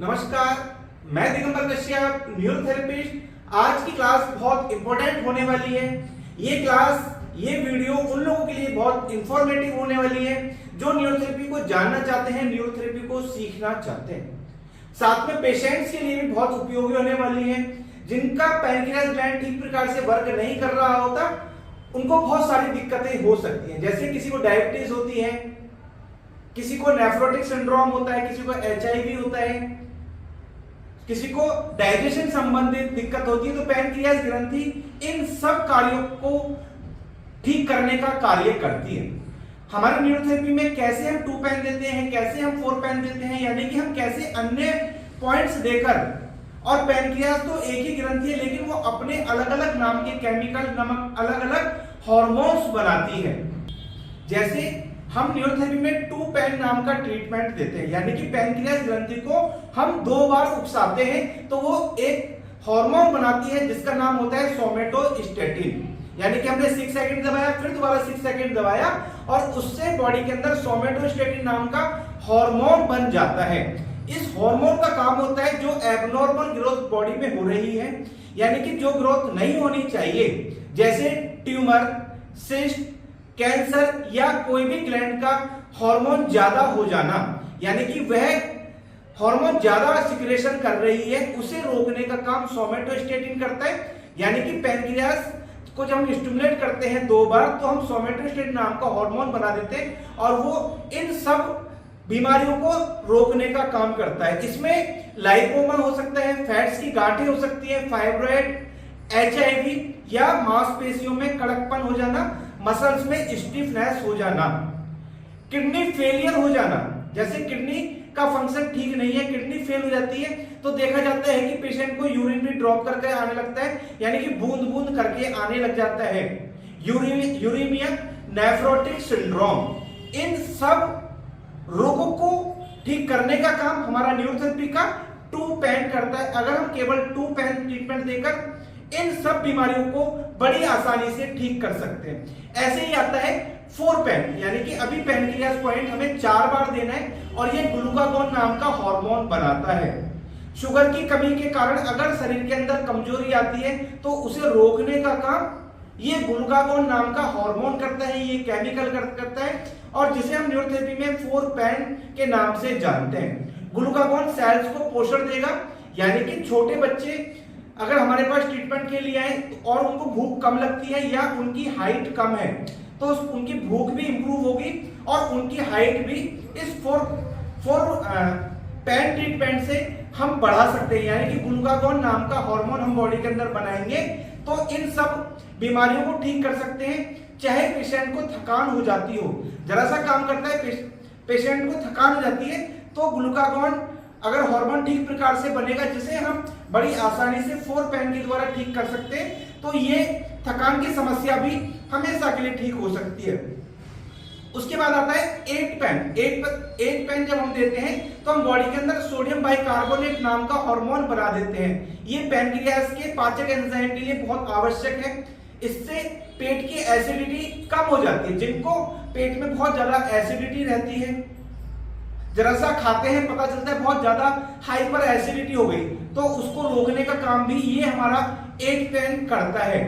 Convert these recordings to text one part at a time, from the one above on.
नमस्कार, मैं दिगंबर कश्यप, न्यूरोथेरेपिस्ट। आज की क्लास बहुत इंपॉर्टेंट होने वाली है। ये वीडियो उन लोगों के लिए बहुत इंफॉर्मेटिव होने वाली है जो न्यूरोथेरेपी को जानना चाहते हैं, न्यूरोथेरेपी को सीखना चाहते हैं। साथ में पेशेंट्स के लिए भी बहुत उपयोगी होने वाली है। जिनका पैनक्रियास ग्लैंड ठीक प्रकार से वर्क नहीं कर रहा होता, उनको बहुत सारी दिक्कतें हो सकती हैं। जैसे किसी को डायबिटीज होती है, किसी को नेफ्रोटिक सिंड्रोम होता है, किसी को एचआईवी होता है, किसी को डाइजेशन संबंधित दिक्कत होती है। तो पैनक्रियास ग्रंथि इन सब कार्यों को ठीक करने का कार्य करती है। हमारे न्यूरोथेरेपी में कैसे हम 2 पेन देते हैं, कैसे हम 4 पेन देते हैं, यानी कि हम कैसे अन्य पॉइंट्स देकर, और पैनक्रियास तो एक ही ग्रंथि है लेकिन वो अपने अलग अलग नाम के केमिकल नमक अलग अलग हार्मोन्स बनाती है। जैसे हम न्यूरोथेरेपी में 2 पेन नाम का ट्रीटमेंट देते हैं, यानी कि पैनक्रियास ग्रंथि को हम 2 बार उकसाते हैं तो वो एक हार्मोन बनाती है जिसका नाम होता है सोमेटोस्टेटिन। यानी कि हमने 6 सेकंड दबाया, फिर दोबारा 6 सेकंड दबाया और उससे बॉडी के अंदर सोमेटोस्टेटिन नाम का हार्मोन बन जाता है। इस हार्मोन का काम होता है जो एबनॉर्मल ग्रोथ बॉडी में हो रही है, यानी कि जो ग्रोथ नहीं होनी चाहिए, जैसे ट्यूमर, सिस्ट, कैंसर या कोई भी ग्लैंड का हार्मोन ज्यादा हो जाना, यानी कि वह हार्मोन ज्यादा सिक्रेशन कर रही है, उसे रोकने का काम सोमेटोस्टेटिन करता है। यानी कि पैनक्रियास को जब हम स्टिमुलेट करते हैं 2 बार तो हम सोमेटोस्टेटिन नाम का हार्मोन बना देते हैं और वो इन सब बीमारियों को रोकने का काम करता है। इसमें लाइपोमा हो सकता है, फैट्स की गांठें हो सकती है, फाइब्रॉइड, एचआईवी या मांसपेशियों में कड़कपन हो जाना, मसल्स में स्टिफनेस हो जाना, किडनी फेलियर हो जाना। जैसे किडनी का फंक्शन ठीक नहीं है, किडनी फेल हो जाती है तो देखा जाता है कि पेशेंट को यूरिन भी ड्रॉप करके आने लगता है, यानी कि बूंद बूंद करके आने लग जाता है। यूरेमिया, नेफ्रोटिक सिंड्रोम, इन सब रोगों को ठीक करने का काम हमारा न्यूरोथेरेपी का 2 पेन करता है। अगर हम केवल 2 पेन ट्रीटमेंट देकर इन सब बीमारियों को बड़ी आसानी से ठीक कर सकते हैं। ऐसे ही आता है 4 पेन, यानी कि अभी पैनक्रियास पॉइंट हमें 4 बार देना है और ये ग्लूकागोन नाम का हार्मोन बनाता है। शुगर की कमी के कारण अगर शरीर के अंदर कमजोरी आती है तो उसे रोकने का काम ये ग्लूकागोन नाम का हार्मोन करता है, ये केमिकल करता है और जिसे हम न्यूरोथेरेपी में 4 पेन के नाम से जानते हैं। ग्लूकागोन सेल्स को पोषण देगा, यानी कि छोटे बच्चे अगर हमारे पास ट्रीटमेंट के लिए आए और उनको भूख कम लगती है या उनकी हाइट कम है तो उनकी भूख भी इंप्रूव होगी और उनकी हाइट भी इस 4 पेन ट्रीटमेंट से हम बढ़ा सकते हैं। यानी कि ग्लूकागोन नाम का हार्मोन हम बॉडी के अंदर बनाएंगे तो इन सब बीमारियों को ठीक कर सकते हैं। चाहे पेशेंट को थकान हो जाती हो, जरा सा काम करता है पेशेंट को थकान हो जाती है तो ग्लूकागोन अगर हार्मोन ठीक प्रकार से बनेगा जिसे हम बड़ी आसानी से 4 पेन के द्वारा ठीक कर सकते हैं तो ये थकान की समस्या भी हमेशा के लिए ठीक हो सकती है। उसके बाद आता है 8 पेन। 8 पेन जब हम देते हैं तो हम बॉडी के अंदर सोडियम बाइकार्बोनेट नाम का हार्मोन बना देते हैं। ये पैनक्रियास के पाचक एंजाइम के लिए बहुत आवश्यक है। इससे पेट की एसिडिटी कम हो जाती है। जिनको पेट में बहुत ज्यादा एसिडिटी रहती है, जरा सा खाते हैं पता चलता है बहुत ज्यादा हाइपर एसिडिटी हो गई, तो उसको रोकने का काम भी ये हमारा 8 पेन करता है।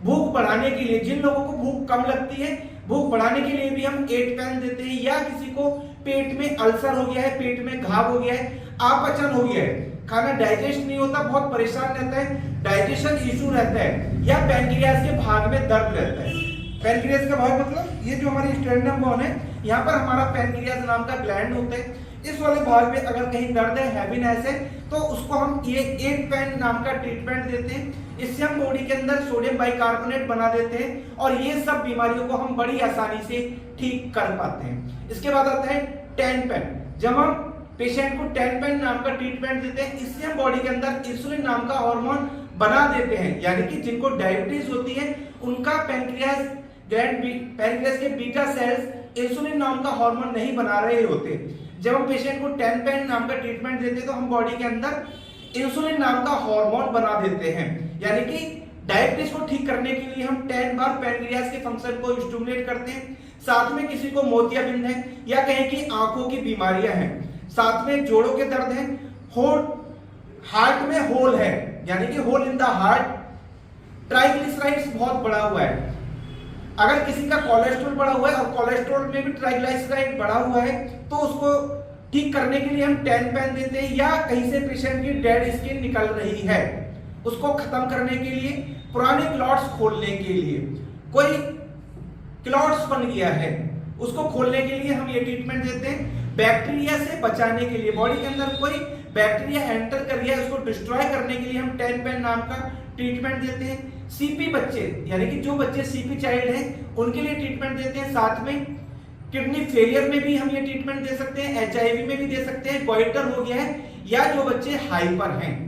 भूख बढ़ाने के लिए, जिन लोगों को भूख कम लगती है, भूख बढ़ाने के लिए भी हम 8 पेन देते हैं। या किसी को पेट में अल्सर हो गया है, पेट में घाव हो गया है, अपचन हो गया है, खाना डाइजेस्ट नहीं होता, बहुत परेशान रहता है, डाइजेशन इशू रहता है, या पैनक्रियास के भाग में दर्द रहता है। पैनक्रियास का भाग मतलब ये जो हमारी स्टेरनम बोन है, यहाँ पर हमारा पैनक्रियास नाम का ग्लैंड होता है। इस वाले भाग में अगर कहीं दर्द है, हैवीनेस है, तो उसको हम ये 8 पेन नाम का ट्रीटमेंट देते हैं। इससे हम बॉडी के अंदर सोडियम बाइकार्बोनेट बना देते हैं और ये सब बीमारियों को हम बड़ी आसानी से ठीक कर पाते हैं। इसके बाद आता है 10 पेन। जब हम पेशेंट को 10 पेन नाम का ट्रीटमेंट देते हैं, इससे हम बॉडी के अंदर इंसुलिन नाम का हार्मोन बना देते हैं। यानी कि जिनको डायबिटीज होती है उनका पैनक्रियास के बीटा सेल्स इंसुलिन नाम का हार्मोन नहीं बना रहे होते। जब हम पेशेंट को 10 पेन नाम का ट्रीटमेंट देते हैं तो हम बॉडी के अंदर इंसुलिन नाम का हार्मोन बना देते हैं। यानी कि डायबिटीज को ठीक करने के लिए हम 10 बार पैनक्रियास के फंक्शन को स्टिमुलेट करते हैं। साथ में किसी को मोतियाबिंद है या कहें कि आंखों की बीमारियां हैं, साथ में जोड़ों के दर्द हैं, हार्ट में होल है, यानी कि hole in the heart, triglycerides बहुत बढ़ा हुआ है। अगर किसी का कोलेस्ट्रॉल बढ़ा हुआ है और कोलेस्ट्रॉल में भी ट्राइग्लिसराइड बढ़ा हुआ है तो उसको ठीक करने के लिए हम टेनपेन देते हैं, या कहीं से पेशेंट की डेड स्किन निकल रही है उसको खत्म करने के लिए, पुराने क्लॉट्स खोलने के लिए, कोई क्लॉट्स बन गया है उसको खोलने के लिए हम ये ट्रीटमेंट देते हैं। बैक्टीरिया से बचाने के लिए, बॉडी के अंदर कोई बैक्टीरिया एंटर कर गया है उसको डिस्ट्रॉय करने के लिए हम टेनपेन नाम का ट्रीटमेंट देते हैं। सीपी बच्चे, यानी कि जो बच्चे सीपी चाइल्ड हैं उनके लिए ट्रीटमेंट देते हैं। साथ में किडनी फेलियर में भी हम ये ट्रीटमेंट दे सकते हैं, एचआईवी में भी दे सकते हैं, गोइटर हो गया है, या जो बच्चे हाइपर हैं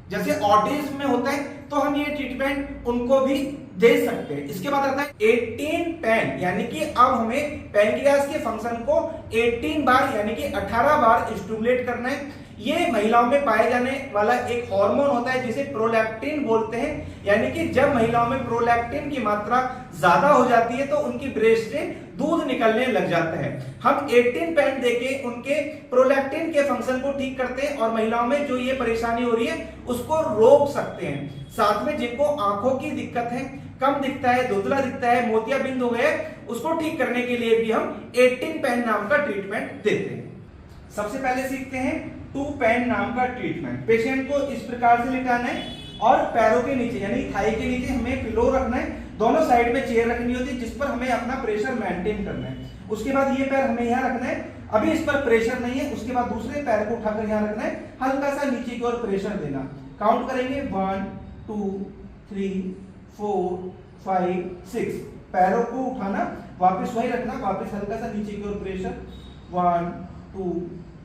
जैसे ऑटिज्म में होता है तो हम ये ट्रीटमेंट उनको भी दे सकते हैं। इसके बाद आता है 18 पेन, यानी कि अब हमें पैनक्रियास के फंक्शन को 18 बार यानी कि 18 बार स्टिमुलेट करना है। ये महिलाओं में पाए जाने वाला एक हार्मोन होता है जिसे प्रोलैक्टिन बोलते हैं, यानी कि जब महिलाओं में प्रोलैक्टिन की मात्रा ज्यादा हो जाती है तो उनकी ब्रेस्ट से दूध निकलने लग जाता है। हम 18 पेन देके उनके प्रोलैक्टिन के फंक्शन को ठीक करते हैं और महिलाओं में जो ये परेशानी हो रही है उसको रोक सकते हैं। साथ में जिनको आंखों की दिक्कत है, कम दिखता है, धुंधला दिखता है, मोतियाबिंद हो गए, उसको ठीक करने के लिए भी हम 18 पेन नाम का ट्रीटमेंट देते हैं। सबसे पहले सीखते हैं 2 पेन नाम का ट्रीटमेंट। पेशेंट को इस प्रकार से लिटाना है और पैरों के नीचे यानी थाई के नीचे हमें पिलो रखना है, दोनों साइड में चेयर रखनी होती है जिस पर हमें अपना प्रेशर मेंटेन करना है। उसके बाद ये पैर हमें यहाँ रखना है, अभी इस पर प्रेशर नहीं है, उसके बाद दूसरे पैर को उठाकर यहाँ रखना है, हल्का सा नीचे की ओर प्रेशर देना। काउंट करेंगे 1 2 3 4 5 6, पैरों को उठाना, वापस वही रखना, वापस हल्का सा नीचे की ओर प्रेशर, 1 2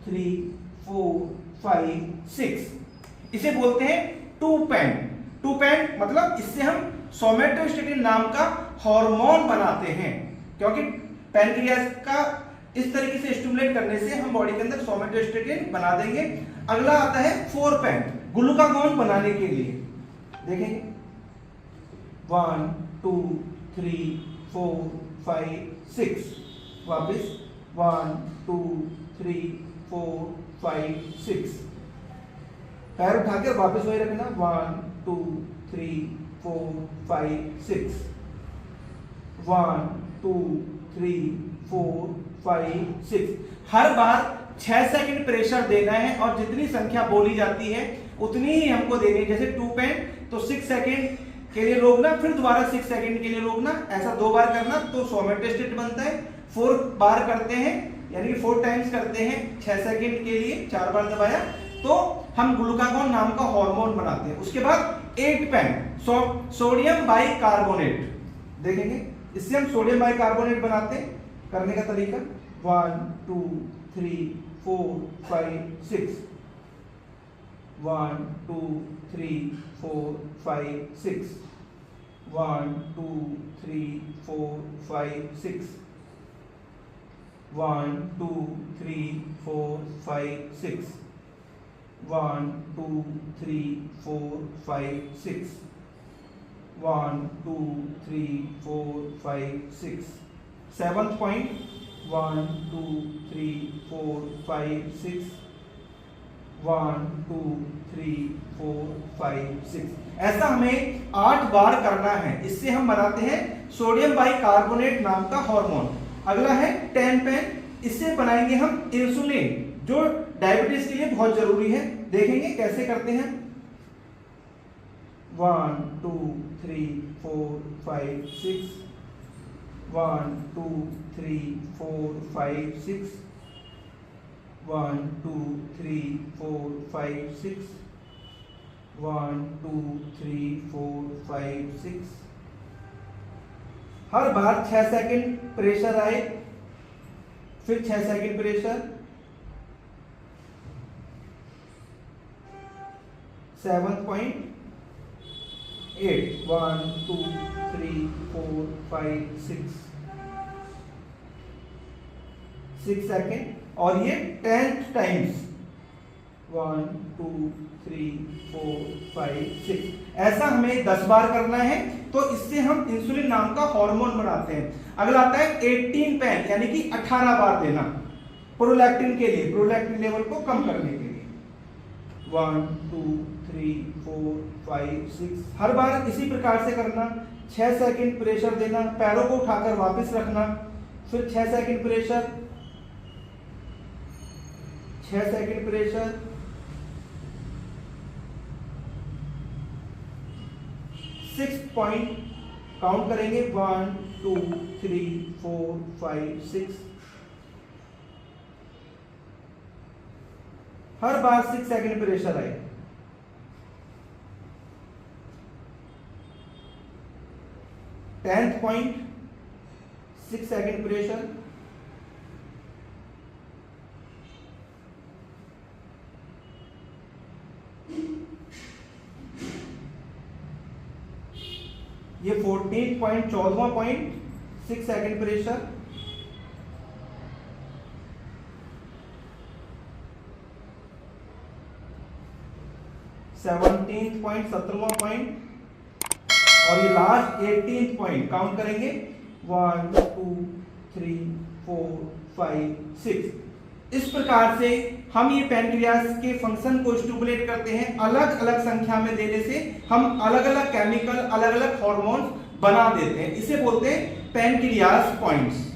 3 4 5 6। इसे बोलते हैं 2 पेन। 2 पेन मतलब इससे हम सोमेटोस्टेटिन नाम का हार्मोन बनाते हैं, क्योंकि पैनक्रियास का इस तरीके से स्टिमुलेट करने से हम बॉडी के अंदर सोमेटोस्टेटिन बना देंगे। अगला आता है 4 पेन, ग्लूकागॉन बनाने के लिए। देखेंगे 1 2 3 4 5 6, वापस 1 2 3 4 5 6, पैर उठाकर वापस वही रखना, 1 2 3 4 5 6, 1 2 3 4 5 6। हर बार 6 सेकंड प्रेशर देना है और जितनी संख्या बोली जाती है उतनी ही हमको देनी है। जैसे 2 पेन तो 6 सेकंड के लिए रोकना, फिर दोबारा 6 सेकंड के लिए रोकना, ऐसा 2 बार करना तो सोमेटोस्टेट बनता है। 4 बार करते हैं यानी कि 4 टाइम्स करते हैं 6 सेकंड के लिए, 4 बार दबाया तो हम ग्लूकागॉन नाम का हार्मोन बनाते हैं। उसके बाद 8 पेन, सोडियम बाइकार्बोनेट। देखेंगे इससे हम सोडियम बाइकार्बोनेट बनाते हैं। करने का तरीका 1 2 3 4 5 6, 1 2 3 4 5 6, 1 2 3 4 5 6, 1 2 3 4 5 6, 1 2 3 4 5 6, 1 2 3 4 5 6। 7th point 1 2 3 4 5 6, 1 2 3 4 5 6। ऐसा हमें 8 बार करना है। इससे हम बनाते हैं सोडियम बाइकार्बोनेट नाम का हार्मोन। अगला है 10 पेन, इससे बनाएंगे हम इंसुलिन जो डायबिटीज के लिए बहुत जरूरी है। देखेंगे कैसे करते हैं। 1 2 3 4 5 6, 1 2 3 4 5 6, 1 2 3 4 5 6, 1 2 3 4 5 6। हर बार 6 सेकंड प्रेशर आए, फिर 6 second pressure. 7th point 8 1 2 3 4 5 6 second और ये 10th टाइम्स 1 2 3 4 5 6। ऐसा हमें 10 बार करना है तो इससे हम इंसुलिन नाम का हार्मोन बनाते हैं। अगला आता है 18 पेन यानी कि 18 बार देना प्रोलैक्टिन के लिए, प्रोलैक्टिन लेवल को कम करने के लिए। 1 2 3 4 5 6। हर बार इसी प्रकार से करना। 6 सेकंड प्रेशर देना, पैरों को उठाकर वापस रखना, फिर 6 second pressure, 6 second pressure, 6 point count करेंगे 1 2 3 4 5 6। हर बार 6 सेकंड प्रेशर आए। टेंथ पॉइंट 6 सेकंड प्रेशर, ये 14 पॉइंट 14वां पॉइंट 6 सेकंड प्रेशर, 17 पॉइंट 17वां पॉइंट, और ये लास्ट 18 पॉइंट काउंट करेंगे 1 2 3 4 5 6। इस प्रकार से हम ये पैनक्रियास के फंक्शन को स्टिमुलेट करते हैं। अलग अलग संख्या में देने से हम अलग अलग केमिकल, अलग अलग हार्मोन्स बना देते हैं। इसे बोलते हैं पैनक्रियास पॉइंट्स।